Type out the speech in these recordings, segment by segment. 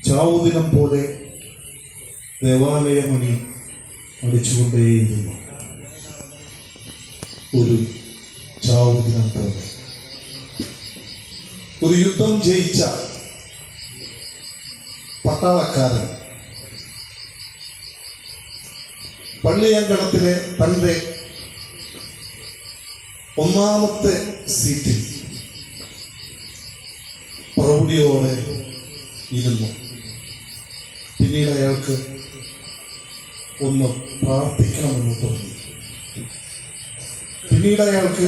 ചാവുദിനം പോലെ ദേവാലയമണി അടിച്ചുകൊണ്ടേയിരുന്നു. ഒരു ചാവുദിനം പോലെ ഒരു യുദ്ധം ജയിച്ച പട്ടാളക്കാരൻ പള്ളിയങ്കണത്തിലെ തൻ്റെ ഒന്നാമത്തെ സീറ്റിൽ പ്രൗഢിയോടെ ഇരുന്നു. പിന്നീട് അയാൾക്ക് ഒന്ന് പ്രാർത്ഥിക്കണമെന്ന് തോന്നി. പിന്നീട് അയാൾക്ക്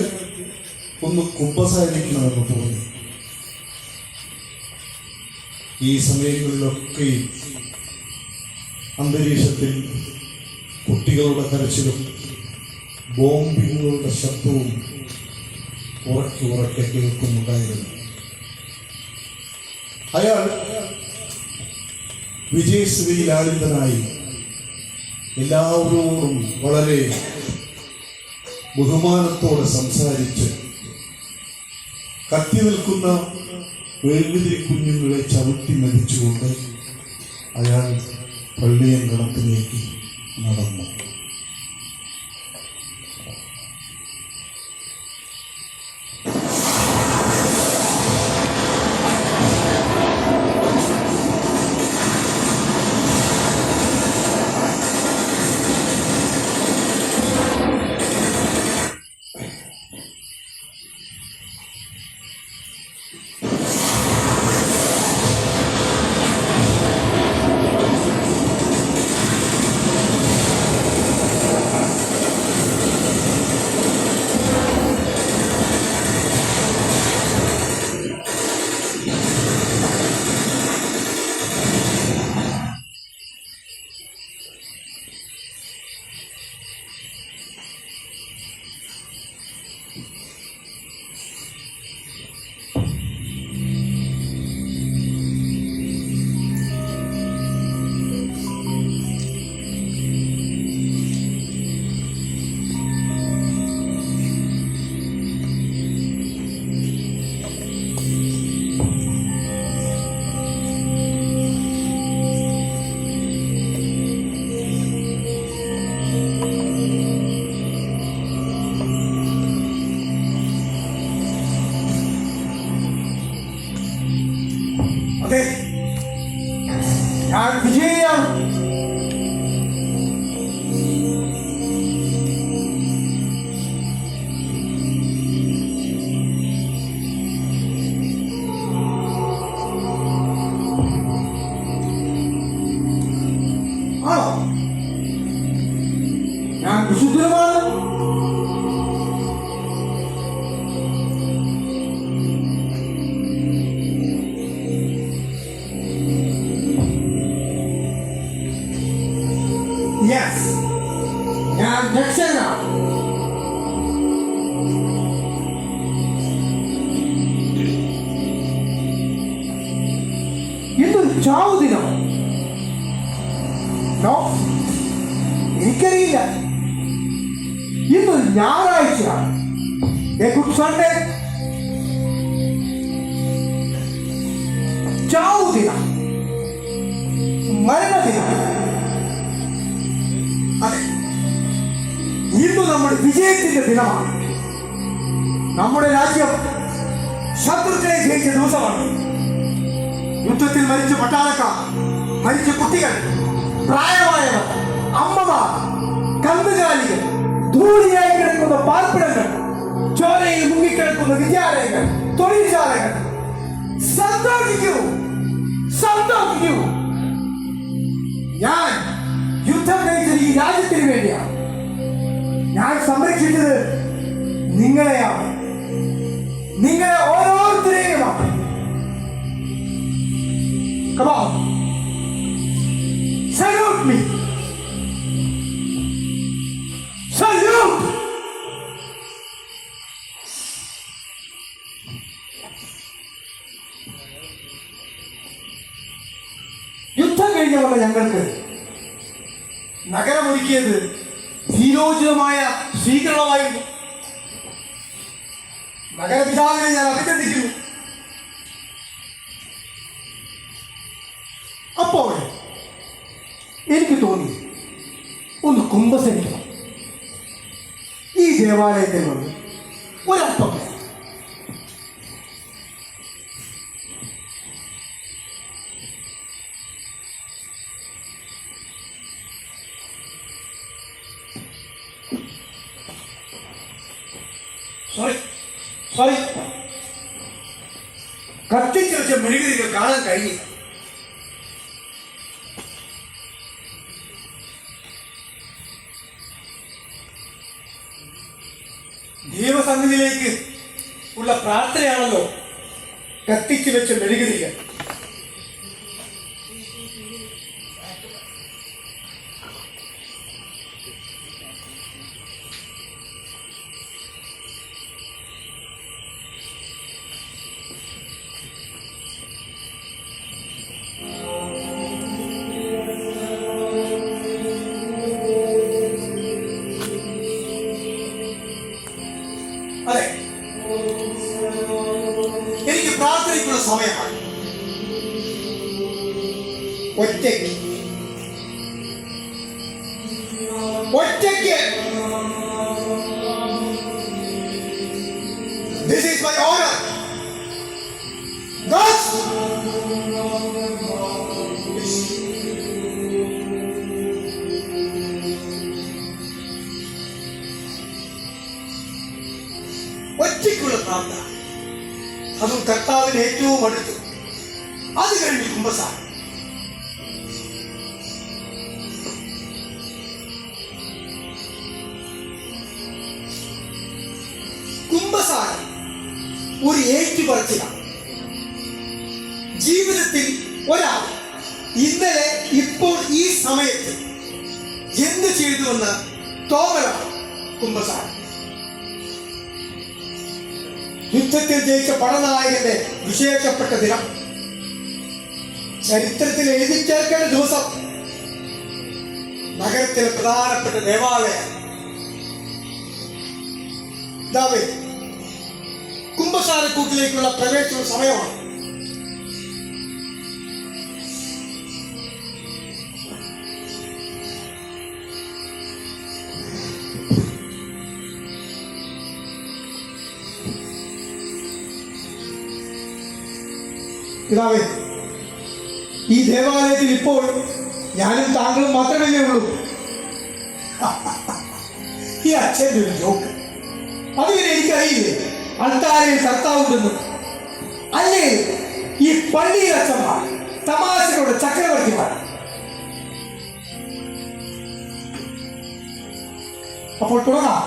ഒന്ന് കുമ്പസാരിക്കണമെന്ന് തോന്നി. ഈ സമയങ്ങളിലൊക്കെ അന്തരീക്ഷത്തിൽ കുട്ടികളുടെ കരച്ചിലും ബോംബിങ്ങുകളുടെ ശബ്ദവും ഉറക്കെ കേൾക്കുന്നുണ്ടായിരുന്നു. അയാൾ വിജയശ്രീലാളിതനായി എല്ലാവരോടും വളരെ ബഹുമാനത്തോടെ സംസാരിച്ച് കത്തി നിൽക്കുന്ന വെഴുകുതിരി കുഞ്ഞുങ്ങളെ ചവിട്ടി മരിച്ചുകൊണ്ട് അയാൾ പള്ളിയങ്കണത്തിലേക്ക് നടന്നു. ഞാൻ വിജയിയാണ്. ആണോ? ഞാൻ വിശുദ്ധമാണ്. ഞാൻ രക്ഷകനാണ്. ഇതൊരു ചാവുദിനം. എനിക്കറിയില്ല. ഇന്നൊരു ഞായറാഴ്ചയാണ്. Good Sunday. ചാവുദിനം, മരണദിനം. അതെ, ഇന്ന് നമ്മുടെ വിജയത്തിന്റെ ദിനമാണ്. നമ്മുടെ രാജ്യം ശത്രുക്കളെ ജയിച്ച ദിവസമാണ്. യുദ്ധത്തിൽ മരിച്ച പട്ടാളക്കാർ, മരിച്ച കുട്ടികൾ, പ്രായമായവർ, അമ്മമാർ, കന്നുകാലികൾ, ധൂളിയായി കിടക്കുന്ന പാർപ്പിടങ്ങൾ, ചോരയിൽ മുങ്ങിക്കിടക്കുന്ന വിദ്യാലയങ്ങൾ, തൊഴിൽശാലകൾ. സന്തോഷിക്കൂ, സന്തോഷിക്കൂ. ഞാൻ യുദ്ധം കഴിച്ചത് ഈ രാജ്യത്തിന് വേണ്ടിയാണ്. ഞാൻ സംരക്ഷിച്ചത് നിങ്ങളെയാണ്, നിങ്ങളെ ഓരോരുത്തരെയുമാണ്. Come on, salute me, salute. യുദ്ധം കഴിഞ്ഞുള്ള ഞങ്ങൾക്ക് നഗരമൊരുക്കിയത് ധീരോചിതമായ സ്വീകരണമായിരുന്നു. നഗരപിതാവിനെ ഞാൻ അഭിനന്ദിക്കുന്നു. ദേവാലയത്തിൽ വന്നു ഒരല്പം സോറി കത്തിച്ച് വെച്ച മെഴുകുതിരികൾ കാണാൻ കഴിഞ്ഞില്ല. ദൈവസന്നിധിയിലേക്ക് ഉള്ള പ്രാർത്ഥനയാണല്ലോ കത്തിച്ചു വെച്ച മെഴുകുതിരികൾ. അതെ, എനിക്ക് പ്രാർത്ഥനയ്ക്കുള്ള സമയമാണ്. ഒറ്റയ്ക്ക് This is my honor. God's ഒറ്റയ്ക്കുള്ള പ്രാർത്ഥന, അതും കർത്താവിന് ഏറ്റവും അടുത്ത്. അത് കഴിഞ്ഞ് കുമ്പസാരം. കുമ്പസാരം ഒരു ഏറ്റുപറച്ചിലാണ്. ജീവിതത്തിൽ ഒരാൾ ഇന്നലെ ഇപ്പോൾ ഈ സമയത്ത് എന്ത് ചെയ്തുവെന്ന് തോന്നലാണ് കുമ്പസാരം. യുദ്ധത്തിൽ ജയിച്ച പടനായകന്റെ വിശേഷപ്പെട്ട ദിനം, ചരിത്രത്തിൽ എഴുതി ചേർക്കേണ്ട ദിവസം, നഗരത്തിലെ പ്രധാനപ്പെട്ട ദേവാലയം കുമ്പസാരക്കൂട്ടിലേക്കുള്ള പ്രവേശന സമയമാണ്. പിതാവേ, ഈ ദേവാലയത്തിൽ ഇപ്പോൾ ഞാനും താങ്കളും മാത്രമല്ലേ ഉള്ളൂ. ഈ അച്ഛൻ്റെ ഒരു ജോക്ക്. അതുവരെ എനിക്കറിയില്ലേ അൾത്താരയിൽ കർത്താവുണ്ടെന്നും, അല്ലേ ഈ പള്ളിയിൽ അച്ഛന്മാർ തമാശകളുടെ ചക്രവർത്തിമാർ. അപ്പോൾ തുടങ്ങാം.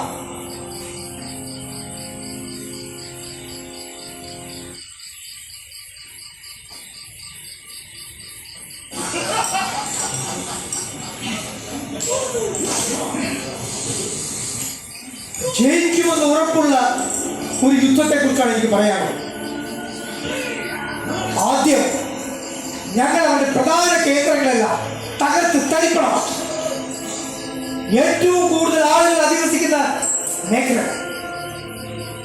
ജയിക്കുമെന്ന് ഉറപ്പുള്ള ഒരു യുദ്ധത്തെ കുറിച്ചാണ് എനിക്ക് പറയാനുള്ളത്. ആദ്യം ഞങ്ങൾ അവരുടെ പ്രധാന കേന്ദ്രങ്ങളെല്ലാം തകർത്ത് തരിപ്പണമാക്കി. ഏറ്റവും കൂടുതൽ ആളുകൾ അധിവസിക്കുന്ന മേഖലകൾ.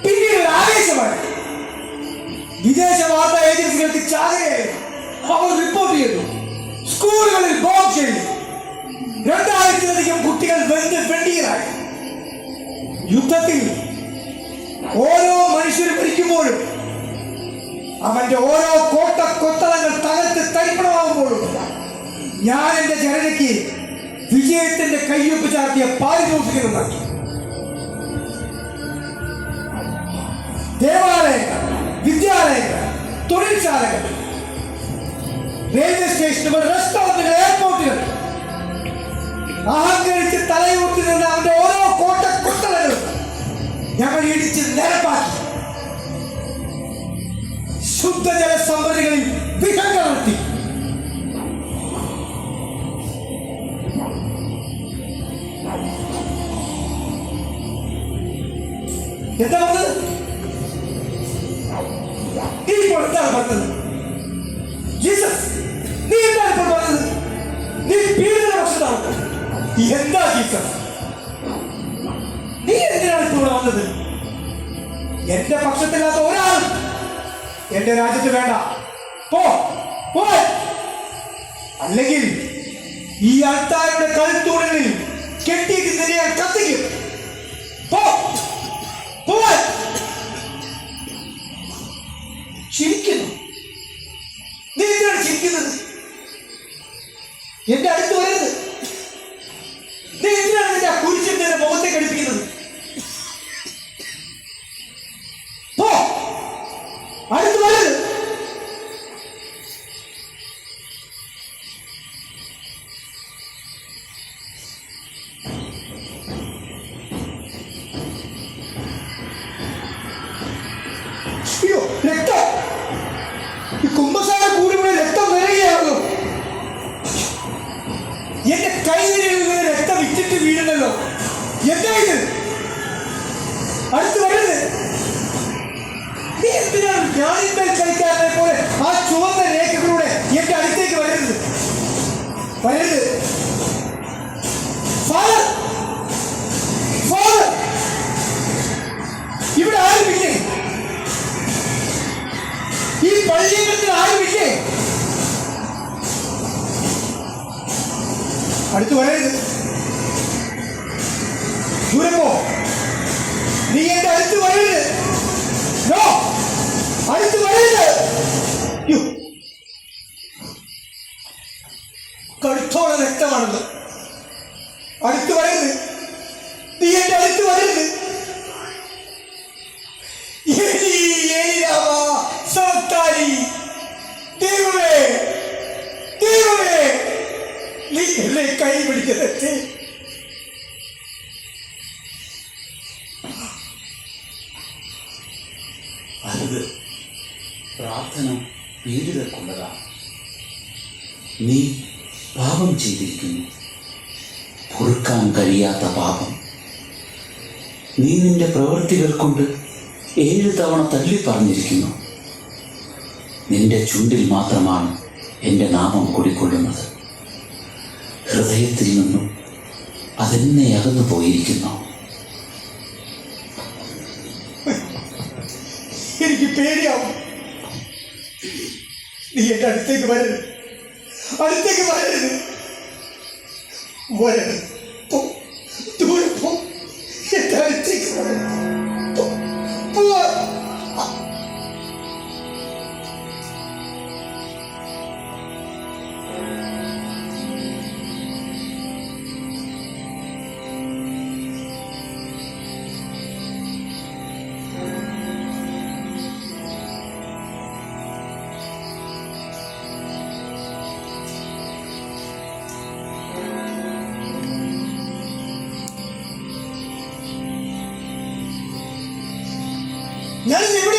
പിന്നീട് ഒരു ആവേശമാണ്. വിദേശ വാർത്താ ഏജൻസികൾക്ക് ചാകരയായിരുന്നു. അവർ റിപ്പോർട്ട് ചെയ്തു സ്കൂളുകളിൽ ബോംബ് ചെയ്തു. 2000-ലധികം കുട്ടികൾ വെണ്ടികളായി. യുദ്ധത്തിൽ ഓരോ മനുഷ്യരും മരിക്കുമ്പോഴും അവന്റെ ഓരോ കോട്ട കൊത്തളങ്ങൾ തകർത്ത് തരിപ്പണമാകുമ്പോഴും ഞാൻ എന്റെ ജനതയ്ക്ക് വിജയത്തിന്റെ കയ്യൊപ്പ് ചാർത്തിയ പാരിതോഷികം നൽകി. ദേവാലയങ്ങൾ, വിദ്യാലയങ്ങൾ, തൊഴിൽശാലകൾ, റെയിൽവേ സ്റ്റേഷനുകൾ, റെസ്റ്റോറന്റുകൾ, എയർപോർട്ടുകൾ, അഹങ്കരിച്ച് തലയൂർത്തി നിന്ന് അവന്റെ ഓരോ കോട്ട കൊത്തളകളും ഞങ്ങൾ ഇടിച്ച് നിരപ്പാക്കി. ശുദ്ധജല സംഭരണികളിൽ വിഷം കലർത്തി. എന്താ പറഞ്ഞത്? ഇപ്പോൾ എന്താണ് പറഞ്ഞത്? ജീസസ്, നീ എന്താണ് ഇപ്പോൾ പറഞ്ഞത്? നീ പീഡിത പക്ഷത്താണ്. എന്താ ജീസസ്, നീ എന്തിനാണ് ഇപ്പോൾ വന്നത്? എന്റെ പക്ഷത്തില്ലാത്ത ഒരാളും എന്റെ രാജ്യത്ത് വേണ്ട. പോ, അല്ലെങ്കിൽ ഈ അൾത്താരയുടെ കൽത്തൂണുകളിൽ കെട്ടിയിട്ട് നിന്നെ കത്തിക്കും. പോ. എന്റെ അടുത്ത് വരരുത്. നീ എന്തിനാണ് നിന്റെ കുരിശിന്റെ മുഖത്തെ കടിപ്പിക്കുന്നത്? പോ, അടുത്ത് വരരുത്. അയ്യോ, രക്തം! ഈ കുമ്പസാര കൂടിവിടെ രക്തം നിറയുകയാണല്ലോ. എന്റെ കൈവിരലിൽ നിന്ന് രക്തം ഇറ്റിട്ട് വീഴുന്നല്ലോ. എന്താ ഇത്? അടുത്ത് വരരുത്. നീ എന്തിനാണ് ഞാനിന്മേൽ കളിക്കാരനെ പോലെ ആ ചുവന്ന രേഖകളിലൂടെ എന്റെ അടുത്തേക്ക് വരരുത്, വരരുത്. ഫാദർ, ഫാദർ, ഇവിടെ ആരുമില്ലേ? ഈ പള്ളിയിൽ ആരുമില്ലേ? അടുത്ത് വരരുത്. ദൂരെ പോ. നീ എന്റെ അടുത്ത് വരരുത്. നോ, അടുത്ത് വരരുത്. കടുത്തോടെ രക്തമാണത്. അടുത്ത് വരരുത്. നീ എന്റെ അടുത്ത് വരരുത്. ദൈവമേ, ദൈവമേ, നീ എന്നെ കൈ പിടിക്കരുത്. അരുത്, പ്രാർത്ഥന പീഡിതർക്കുള്ളതാണ്. നീ പാപം ചെയ്തിരിക്കുന്നു, പൊറുക്കാൻ കഴിയാത്ത പാപം. നീ നിന്റെ പ്രവൃത്തികൾ കൊണ്ട് 7 തവണ തള്ളി പറഞ്ഞിരിക്കുന്നു. നിന്റെ ചുണ്ടിൽ മാത്രമാണ് എൻ്റെ നാമം കുടിക്കൊള്ളുന്നത്. ഹൃദയത്തിൽ നിന്നും അതെന്നെ അകന്നു പോയിരിക്കുന്നു. എനിക്ക് പേടിയാവും. നീ എന്റെ അടുത്തേക്ക് വരരുത്, അടുത്തേക്ക് വരരുത്, വരരുത്. ദൂരെ പോ, എന്റെ അടുത്തേക്ക് വരരുത്. ഞാൻ ഇവിടെ